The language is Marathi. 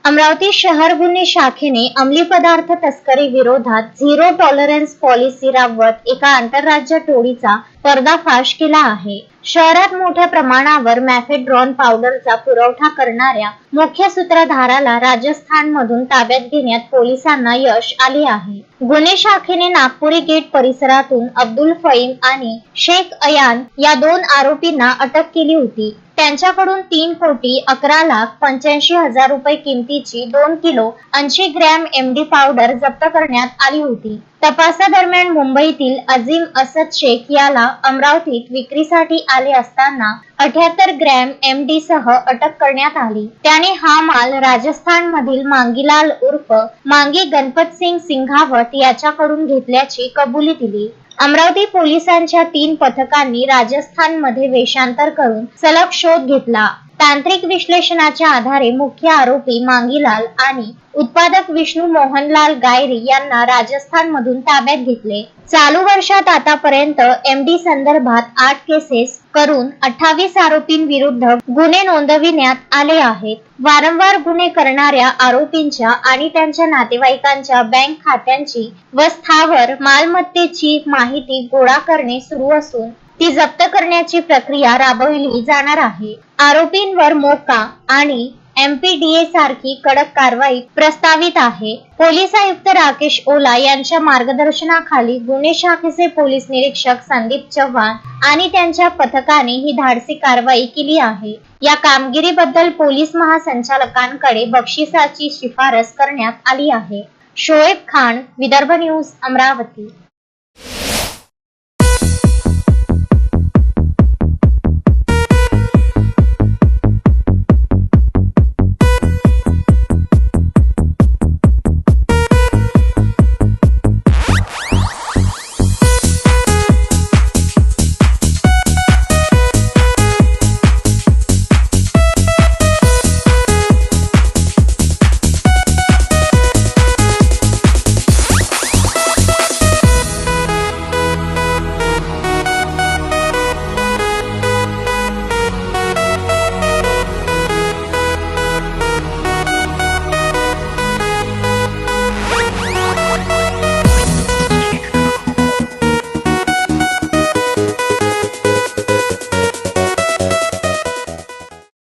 अमरावती शहर गुन्हे शाखेने अंमली पदार्थ तस्करी विरोधात झिरो टॉलरन्स पॉलिसी राबवत एका आंतरराज्य टोळीचा पर्दाफाश केला आहे. शहरात मोठ्या प्रमाणावर मॅफेड्रॉन पावडरचा पुरवठा करणाऱ्या मुख्य सूत्रधाराला राजस्थानमधून ताब्यात घेण्यात पोलिसांना यश आले आहे. गुन्हे शाखेने नागपुरी गेट परिसरातून अब्दुल फईम आणि शेख अयान या 2 आरोपींना अटक केली होती. त्यांच्याकडून 3,11,85,000 रुपये किमतीची 2 किलो 80 ग्रॅम MD पावडर जप्त करण्यात आली होती. तपासादरम्यान मुंबईतील अजीम असद शेख याला अमरावतीत विक्रीसाठी आले असताना 78 ग्रॅम MD सह अटक करण्यात आली. त्याने हा माल राजस्थानमधील मांगीलाल उर्फ मांगी गणपत सिंग सिंघावत याच्याकडून घेतल्याची कबुली दिली. अमरावती पोलिसांच्या 3 पथकांनी राजस्थानमध्ये वेषांतर करून सलग शोध घेतला. तांत्रिक विश्लेषणाच्या आधारे मुख्य आरोपी मांगीलाल आणि उत्पादक विष्णू मोहनलाल गायरी यांना राजस्थानमधून ताब्यात घेतले. चालू वर्षात आतापर्यंत MD संदर्भात 8 केसेस करून 28 आरोपींविरुद्ध गुन्हे नोंदविण्यात आले आहेत. वारंवार गुन्हे करणाऱ्या आरोपींच्या आणि त्यांच्या नातेवाईकांच्या बँक खात्यांची व स्थावर मालमत्तेची माहिती गोळा करणे सुरू असून ती जप्त करण्याची प्रक्रिया राबवली जाणार आहे. आरोपींवर मोका आणि MPDA सारखी कडक कारवाई प्रस्तावित आहे. पोलीस आयुक्त राकेश ओला यांच्या मार्गदर्शनाखाली गुन्हे शाखेचे पोलीस निरीक्षक संदीप चव्हाण आणि त्यांच्या पथकाने ही धाडसी कारवाई केली आहे. या कामगिरीबद्दल पोलीस महासंचालकांकडे बक्षिसाची शिफारस करण्यात आली आहे. शोएब खान, विदर्भ न्यूज, अमरावती.